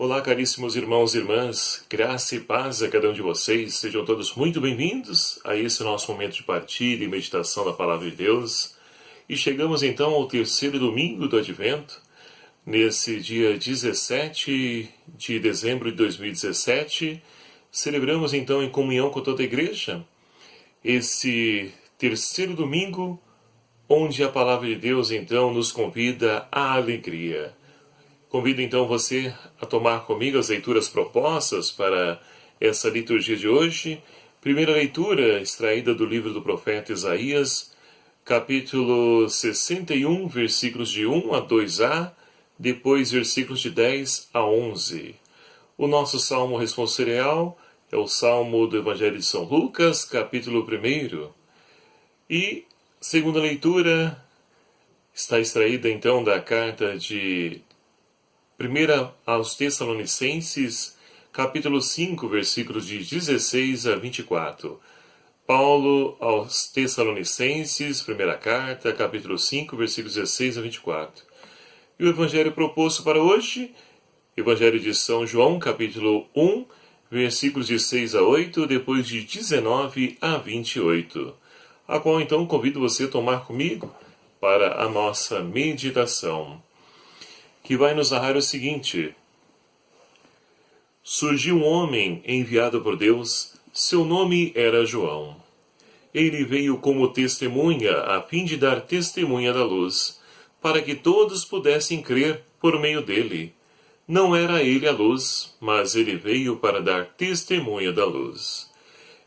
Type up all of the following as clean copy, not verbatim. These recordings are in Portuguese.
Olá, caríssimos irmãos e irmãs, graça e paz a cada um de vocês. Sejam todos muito bem-vindos a esse nosso momento de partilha e meditação da Palavra de Deus. E chegamos então ao terceiro domingo do Advento, nesse dia 17 de dezembro de 2017. Celebramos então em comunhão com toda a igreja esse terceiro domingo, onde a Palavra de Deus então nos convida à alegria. Convido então você a tomar comigo as leituras propostas para essa liturgia de hoje. Primeira leitura extraída do livro do profeta Isaías, capítulo 61, versículos de 1 a 2a, depois versículos de 10 a 11. O nosso salmo responsorial é o salmo do Evangelho de São Lucas, capítulo 1. E segunda leitura está extraída então da carta de 1 aos Tessalonicenses, capítulo 5, versículos de 16 a 24. Paulo aos Tessalonicenses, primeira carta, capítulo 5, versículos 16 a 24. E o evangelho proposto para hoje, Evangelho de São João, capítulo 1, versículos de 6 a 8, depois de 19 a 28, a qual então convido você a tomar comigo para a nossa meditação, que vai nos narrar o seguinte: Surgiu um homem enviado por Deus, seu nome era João. Ele veio como testemunha, a fim de dar testemunha da luz, para que todos pudessem crer por meio dele. Não era ele a luz, mas ele veio para dar testemunha da luz.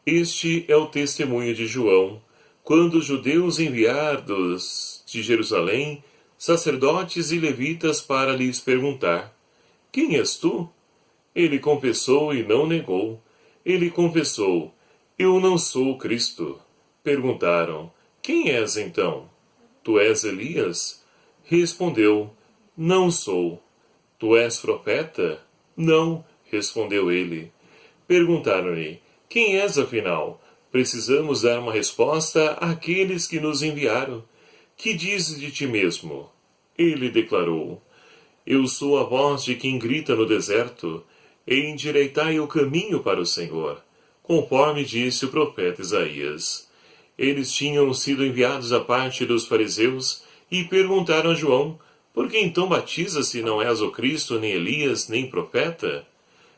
Este é o testemunho de João, quando os judeus enviados de Jerusalém, sacerdotes e levitas, para lhes perguntar: Quem és tu? Ele confessou e não negou. Ele confessou: Eu não sou o Cristo. Perguntaram: Quem és então? Tu és Elias? Respondeu: Não sou. Tu és profeta? Não, respondeu ele. Perguntaram-lhe: Quem és afinal? Precisamos dar uma resposta àqueles que nos enviaram. Que dizes de ti mesmo? Ele declarou: Eu sou a voz de quem grita no deserto, endireitai o caminho para o Senhor, conforme disse o profeta Isaías. Eles tinham sido enviados à parte dos fariseus e perguntaram a João: Por que então batizas se não és o Cristo, nem Elias, nem profeta?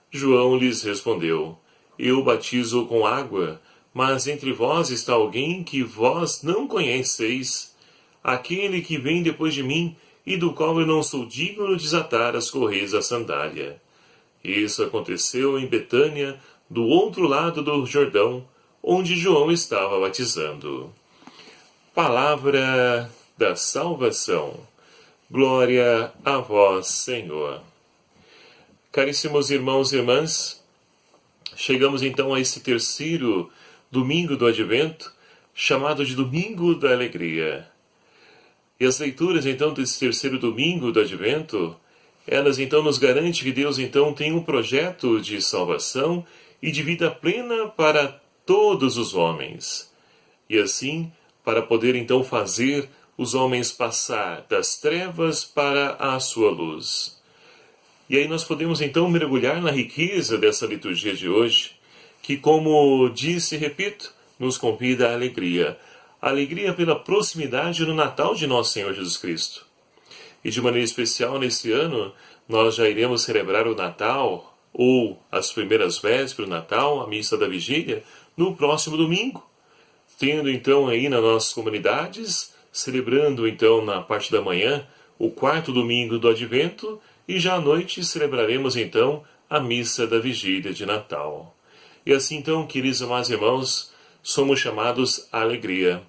João lhes respondeu: Eu batizo com água, mas entre vós está alguém que vós não conheceis, aquele que vem depois de mim, e do qual eu não sou digno de desatar as correias da sandália. Isso aconteceu em Betânia, do outro lado do Jordão, onde João estava batizando. Palavra da salvação. Glória a vós, Senhor. Caríssimos irmãos e irmãs, chegamos então a esse terceiro domingo do Advento, chamado de Domingo da Alegria. E as leituras, então, desse terceiro domingo do Advento, elas, então, nos garantem que Deus, então, tem um projeto de salvação e de vida plena para todos os homens. E assim, para poder, então, fazer os homens passar das trevas para a sua luz. E aí nós podemos, então, mergulhar na riqueza dessa liturgia de hoje, que, como disse e repito, nos convida à alegria. Alegria pela proximidade do Natal de nosso Senhor Jesus Cristo. E de maneira especial, nesse ano, nós já iremos celebrar o Natal, ou as primeiras vésperas do Natal, a missa da vigília, no próximo domingo. Tendo então aí nas nossas comunidades, celebrando então na parte da manhã, o quarto domingo do Advento, e já à noite celebraremos então a missa da vigília de Natal. E assim então, queridos amados irmãos, somos chamados à alegria.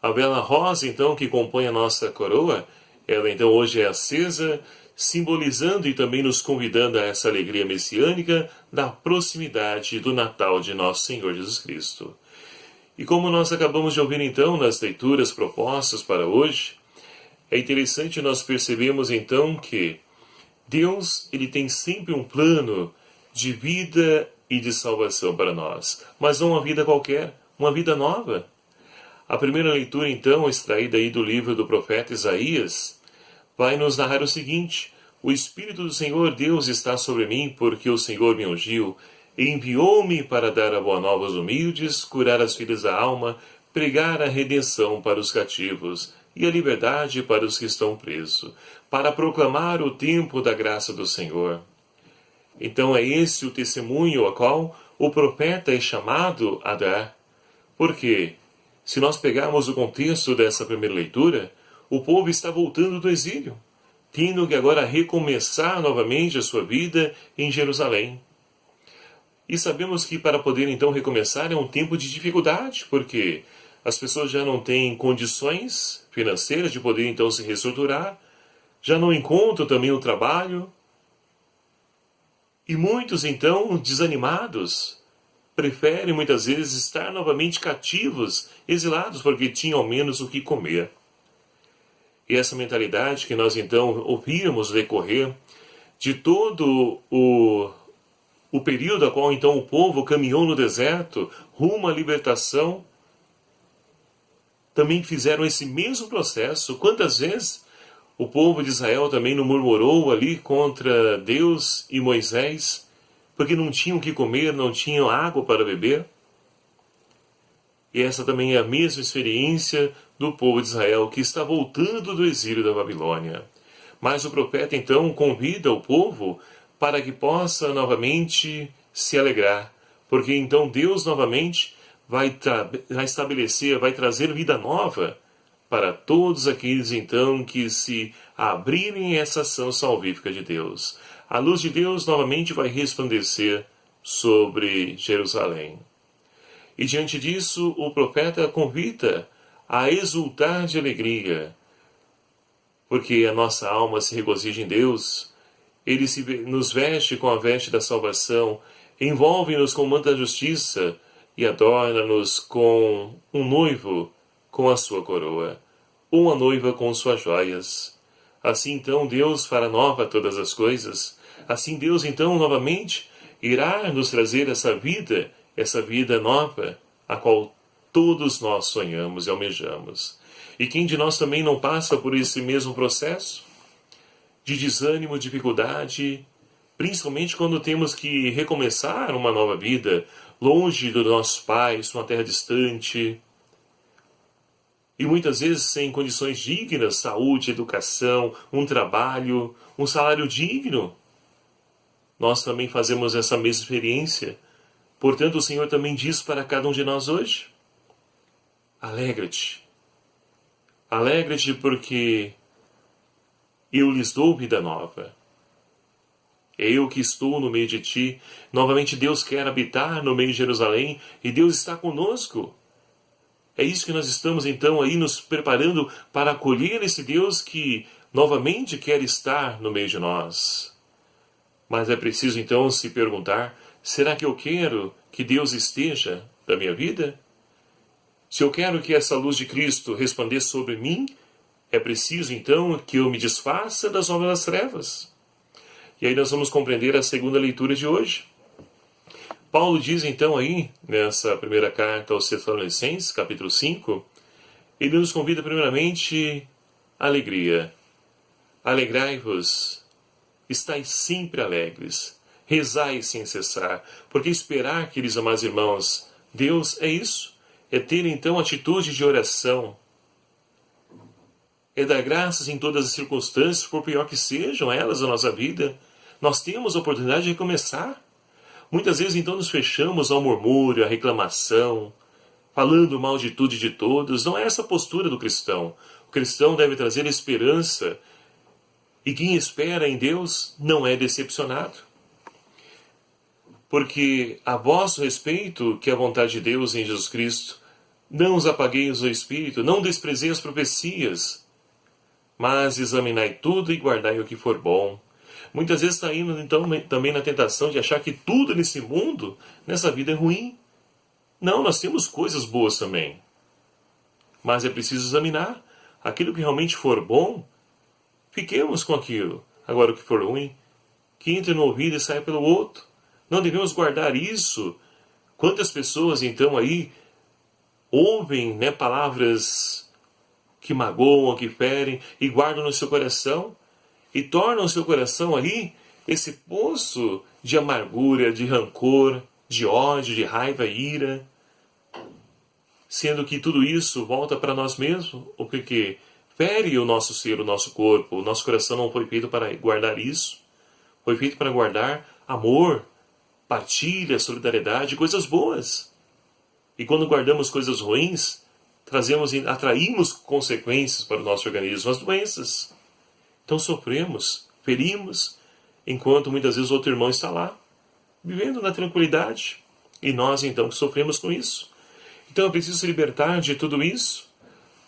A vela rosa, então, que compõe a nossa coroa, ela então hoje é acesa, simbolizando e também nos convidando a essa alegria messiânica da proximidade do Natal de nosso Senhor Jesus Cristo. E como nós acabamos de ouvir então nas leituras propostas para hoje, é interessante nós percebermos então que Deus, ele tem sempre um plano de vida e de salvação para nós, mas não uma vida qualquer, uma vida nova. A primeira leitura, então, extraída aí do livro do profeta Isaías, vai nos narrar o seguinte: O Espírito do Senhor Deus está sobre mim, porque o Senhor me ungiu, e enviou-me para dar a boa nova aos humildes, curar as feridas da alma, pregar a redenção para os cativos e a liberdade para os que estão presos, para proclamar o tempo da graça do Senhor. Então é esse o testemunho a qual o profeta é chamado a dar. Porque, se nós pegarmos o contexto dessa primeira leitura, o povo está voltando do exílio, tendo que agora recomeçar novamente a sua vida em Jerusalém. E sabemos que para poder então recomeçar é um tempo de dificuldade, porque as pessoas já não têm condições financeiras de poder então se reestruturar, já não encontram também o trabalho, e muitos então, desanimados, preferem muitas vezes estar novamente cativos, exilados, porque tinham ao menos o que comer. E essa mentalidade que nós então ouvimos decorrer de todo o período a qual então o povo caminhou no deserto rumo à libertação, também fizeram esse mesmo processo. Quantas vezes o povo de Israel também não murmurou ali contra Deus e Moisés, porque não tinham o que comer, não tinham água para beber? E essa também é a mesma experiência do povo de Israel, que está voltando do exílio da Babilônia. Mas o profeta então convida o povo para que possa novamente se alegrar, porque então Deus novamente vai estabelecer, vai trazer vida nova para todos aqueles então que se abrirem a essa ação salvífica de Deus. A luz de Deus novamente vai resplandecer sobre Jerusalém. E diante disso, o profeta convida a exultar de alegria, porque a nossa alma se regozija em Deus, Ele nos veste com a veste da salvação, envolve-nos com o manto da justiça e adorna-nos com um noivo com a sua coroa, ou uma noiva com suas joias. Assim então Deus fará nova todas as coisas. Assim Deus então novamente irá nos trazer essa vida nova, a qual todos nós sonhamos e almejamos. E quem de nós também não passa por esse mesmo processo de desânimo, dificuldade, principalmente quando temos que recomeçar uma nova vida, longe dos nossos pais, numa terra distante, e muitas vezes sem condições dignas, saúde, educação, um trabalho, um salário digno. Nós também fazemos essa mesma experiência. Portanto, o Senhor também diz para cada um de nós hoje: alegra-te. Alegra-te porque eu lhes dou vida nova. É eu que estou no meio de ti. Novamente Deus quer habitar no meio de Jerusalém e Deus está conosco. É isso que nós estamos então aí nos preparando para acolher esse Deus que novamente quer estar no meio de nós. Mas é preciso então se perguntar: será que eu quero que Deus esteja na minha vida? Se eu quero que essa luz de Cristo resplandeça sobre mim, é preciso então que eu me desfaça das obras das trevas. E aí nós vamos compreender a segunda leitura de hoje. Paulo diz então aí, nessa primeira carta aos Tessalonicenses, capítulo 5, ele nos convida primeiramente à alegria. Alegrai-vos, estais sempre alegres, rezai sem cessar, porque esperar, queridos amados irmãos, Deus é isso, é ter então atitude de oração, é dar graças em todas as circunstâncias, por pior que sejam elas na nossa vida. Nós temos a oportunidade de recomeçar. Muitas vezes então nos fechamos ao murmúrio, à reclamação, falando mal de tudo e de todos. Não é essa a postura do cristão. O cristão deve trazer esperança, e quem espera em Deus não é decepcionado. Porque a vosso respeito, que é a vontade de Deus em Jesus Cristo, não os apagueis o espírito, não desprezeis as profecias, mas examinai tudo e guardai o que for bom. Muitas vezes está indo então também na tentação de achar que tudo nesse mundo, nessa vida, é ruim. Não, nós temos coisas boas também. Mas é preciso examinar. Aquilo que realmente for bom, fiquemos com aquilo. Agora o que for ruim, que entre no ouvido e saia pelo outro. Não devemos guardar isso. Quantas pessoas então aí ouvem palavras que magoam, que ferem, e guardam no seu coração. e torna o seu coração ali esse poço de amargura, de rancor, de ódio, de raiva e ira, sendo que tudo isso volta para nós mesmos, o que fere o nosso ser, o nosso corpo. O nosso coração não foi feito para guardar isso, foi feito para guardar amor, partilha, solidariedade, coisas boas. E quando guardamos coisas ruins, atraímos consequências para o nosso organismo, as doenças. Então sofremos, ferimos, enquanto muitas vezes o outro irmão está lá, vivendo na tranquilidade. E nós então sofremos com isso. Então é preciso se libertar de tudo isso,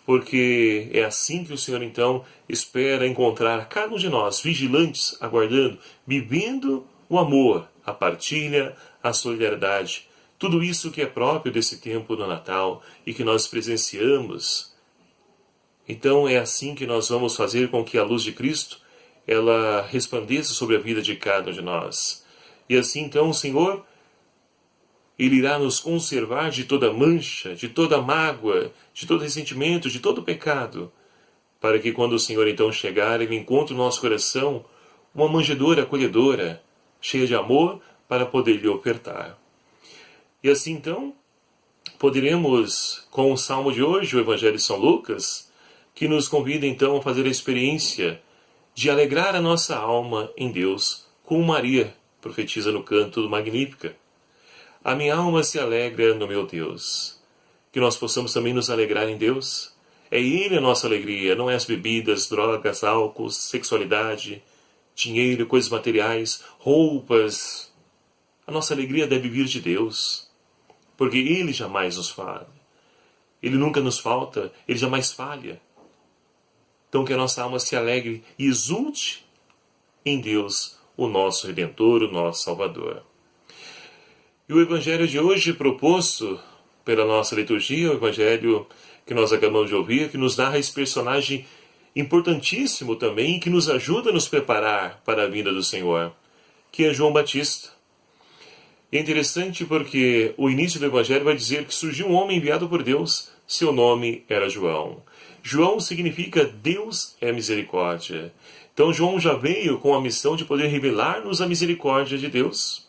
porque é assim que o Senhor então espera encontrar cada um de nós, vigilantes, aguardando, vivendo o amor, a partilha, a solidariedade, tudo isso que é próprio desse tempo do Natal e que nós presenciamos. Então é assim que nós vamos fazer com que a luz de Cristo ela resplandeça sobre a vida de cada um de nós. E assim então o Senhor, Ele irá nos conservar de toda mancha, de toda mágoa, de todo ressentimento, de todo pecado, para que quando o Senhor então chegar, Ele encontre no nosso coração uma manjedoura acolhedora, cheia de amor, para poder lhe ofertar. E assim então, poderemos, com o Salmo de hoje, o Evangelho de São Lucas, que nos convida então a fazer a experiência de alegrar a nossa alma em Deus, como Maria profetiza no canto do Magnífica. A minha alma se alegra no meu Deus. Que nós possamos também nos alegrar em Deus. É Ele a nossa alegria, não é as bebidas, drogas, álcool, sexualidade, dinheiro, coisas materiais, roupas. A nossa alegria deve vir de Deus, porque Ele jamais nos falha. Ele nunca nos falta, Ele jamais falha. Então que a nossa alma se alegre e exulte em Deus, o nosso Redentor, o nosso Salvador. E o Evangelho de hoje proposto pela nossa liturgia, o Evangelho que nós acabamos de ouvir, que nos narra esse personagem importantíssimo também, que nos ajuda a nos preparar para a vinda do Senhor, que é João Batista. E é interessante porque o início do Evangelho vai dizer que surgiu um homem enviado por Deus, seu nome era João. João significa Deus é misericórdia. Então João já veio com a missão de poder revelar-nos a misericórdia de Deus.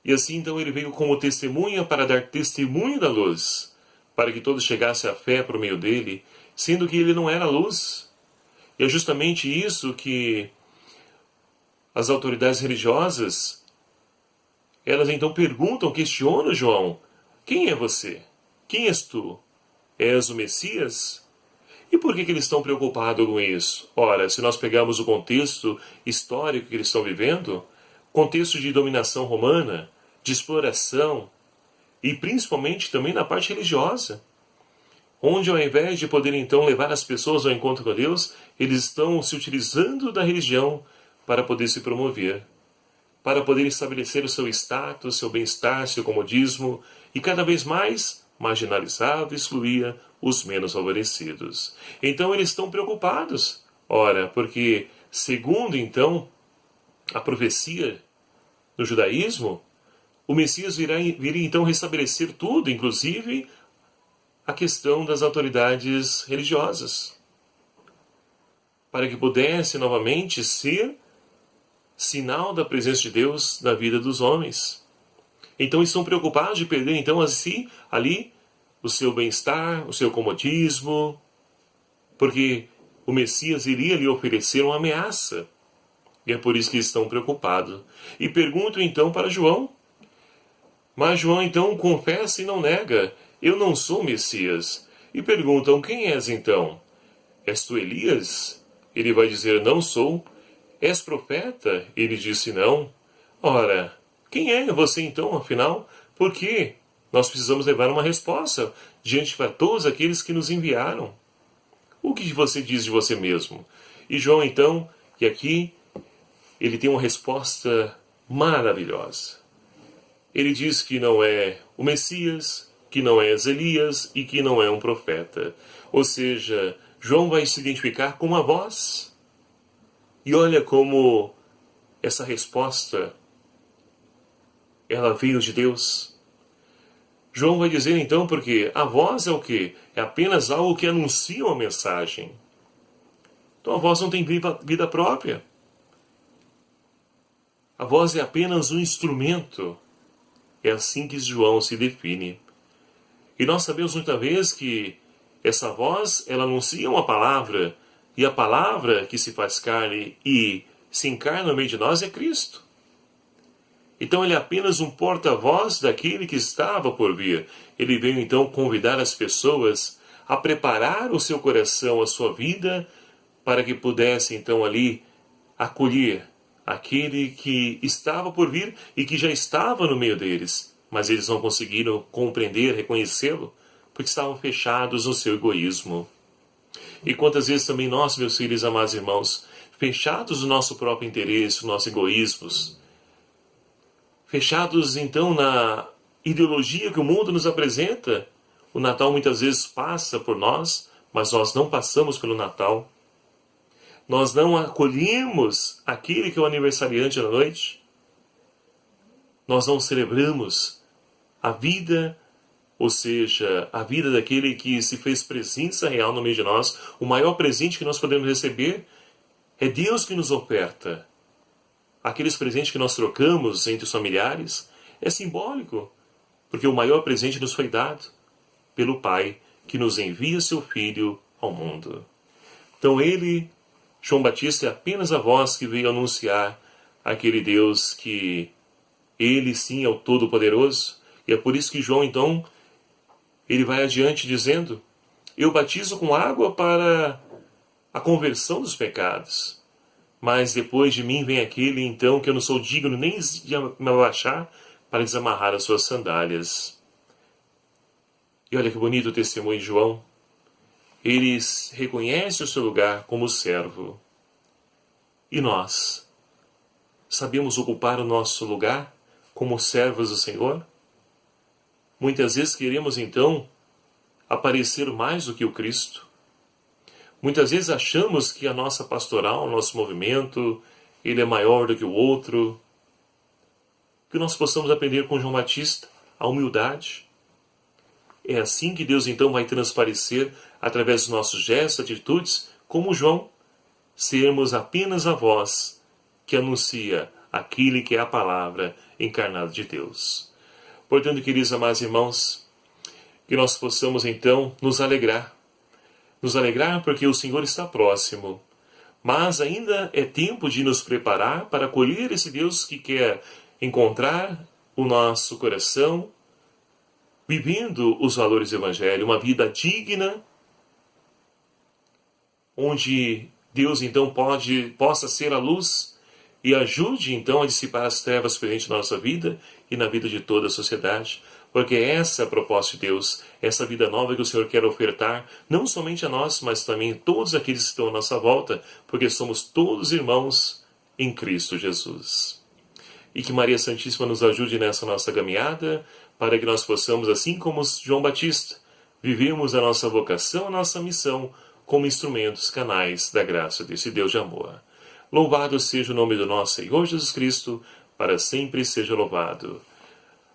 E assim então ele veio como testemunha para dar testemunho da luz, para que todos chegassem à fé por meio dele, sendo que ele não era luz. E é justamente isso que as autoridades religiosas, elas então perguntam, questionam João: quem é você? Quem és tu? És o Messias? E por que eles estão preocupados com isso? Ora, se nós pegarmos o contexto histórico que eles estão vivendo, contexto de dominação romana, de exploração, e principalmente também na parte religiosa, onde ao invés de poder então levar as pessoas ao encontro com Deus, eles estão se utilizando da religião para poder se promover, para poder estabelecer o seu status, seu bem-estar, seu comodismo, e cada vez mais marginalizava e excluía os menos favorecidos. Então eles estão preocupados, ora, porque segundo então a profecia no judaísmo, o Messias viria então restabelecer tudo, inclusive a questão das autoridades religiosas, para que pudesse novamente ser sinal da presença de Deus na vida dos homens. Então estão preocupados de perder então assim ali o seu bem-estar, o seu comodismo, porque o Messias iria lhe oferecer uma ameaça. E é por isso que estão preocupados. E perguntam então para João. Mas João então confessa e não nega: eu não sou o Messias. E perguntam: quem és então? És tu Elias? Ele vai dizer: não sou. És profeta? Ele disse: não. Ora, quem é você então, afinal? Por quê? Nós precisamos levar uma resposta diante para todos aqueles que nos enviaram. O que você diz de você mesmo? E João então, e aqui, ele tem uma resposta maravilhosa. Ele diz que não é o Messias, que não é Elias e que não é um profeta. Ou seja, João vai se identificar com uma voz. E olha como essa resposta, ela veio de Deus. João vai dizer então, porque a voz é o quê? É apenas algo que anuncia uma mensagem. Então a voz não tem vida própria. A voz é apenas um instrumento. É assim que João se define. E nós sabemos muitas vezes que essa voz, ela anuncia uma palavra, e a palavra que se faz carne e se encarna no meio de nós é Cristo. Então ele é apenas um porta-voz daquele que estava por vir. Ele veio então convidar as pessoas a preparar o seu coração, a sua vida, para que pudesse então ali acolher aquele que estava por vir e que já estava no meio deles. Mas eles não conseguiram compreender, reconhecê-lo, porque estavam fechados no seu egoísmo. E quantas vezes também nós, meus filhos, amados irmãos, fechados no nosso próprio interesse, nos nossos egoísmos, fechados então na ideologia que o mundo nos apresenta. O Natal muitas vezes passa por nós, mas nós não passamos pelo Natal. Nós não acolhemos aquele que é o aniversariante da noite. Nós não celebramos a vida, ou seja, a vida daquele que se fez presença real no meio de nós. O maior presente que nós podemos receber é Deus que nos oferta. Aqueles presentes que nós trocamos entre os familiares é simbólico, porque o maior presente nos foi dado pelo Pai, que nos envia seu Filho ao mundo. Então ele, João Batista, é apenas a voz que veio anunciar aquele Deus que ele sim é o Todo-Poderoso. E é por isso que João então, ele vai adiante dizendo: eu batizo com água para a conversão dos pecados. Mas depois de mim vem aquele, então, que eu não sou digno nem de me abaixar para desamarrar as suas sandálias. E olha que bonito o testemunho de João. Ele reconhece o seu lugar como servo. E nós? Sabemos ocupar o nosso lugar como servos do Senhor? Muitas vezes queremos, então, aparecer mais do que o Cristo. Muitas vezes achamos que a nossa pastoral, o nosso movimento, ele é maior do que o outro. Que nós possamos aprender com João Batista a humildade. É assim que Deus então vai transparecer, através dos nossos gestos, atitudes, como João, sermos apenas a voz que anuncia aquele que é a palavra encarnada de Deus. Portanto, queridos amados irmãos, que nós possamos então nos alegrar. Nos alegrar porque o Senhor está próximo. Mas ainda é tempo de nos preparar para acolher esse Deus que quer encontrar o nosso coração, vivendo os valores do Evangelho, uma vida digna, onde Deus então possa ser a luz e ajude então a dissipar as trevas presentes na nossa vida e na vida de toda a sociedade. Porque essa é a proposta de Deus, essa vida nova que o Senhor quer ofertar, não somente a nós, mas também a todos aqueles que estão à nossa volta, porque somos todos irmãos em Cristo Jesus. E que Maria Santíssima nos ajude nessa nossa caminhada, para que nós possamos, assim como João Batista, vivermos a nossa vocação, a nossa missão, como instrumentos, canais da graça desse Deus de amor. Louvado seja o nome do nosso Senhor Jesus Cristo, para sempre seja louvado.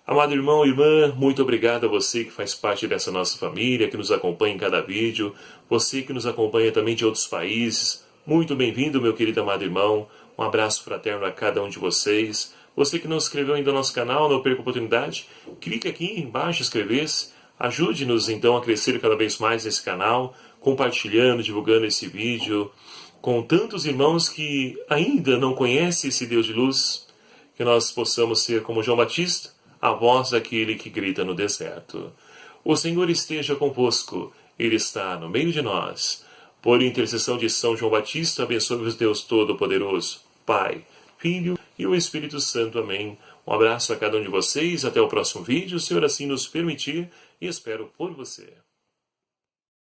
Amado irmão e irmã, muito obrigado a você que faz parte dessa nossa família, que nos acompanha em cada vídeo, você que nos acompanha também de outros países. Muito bem-vindo, meu querido amado irmão. Um abraço fraterno a cada um de vocês. Você que não se inscreveu ainda no nosso canal, não perca a oportunidade, clique aqui embaixo, inscrever-se. Ajude-nos então a crescer cada vez mais nesse canal, compartilhando, divulgando esse vídeo com tantos irmãos que ainda não conhecem esse Deus de luz, que nós possamos ser como João Batista, a voz daquele que grita no deserto. O Senhor esteja convosco, Ele está no meio de nós. Por intercessão de São João Batista, abençoe-vos Deus Todo-Poderoso, Pai, Filho e o Espírito Santo. Amém. Um abraço a cada um de vocês, até o próximo vídeo, se o Senhor assim nos permitir, e espero por você.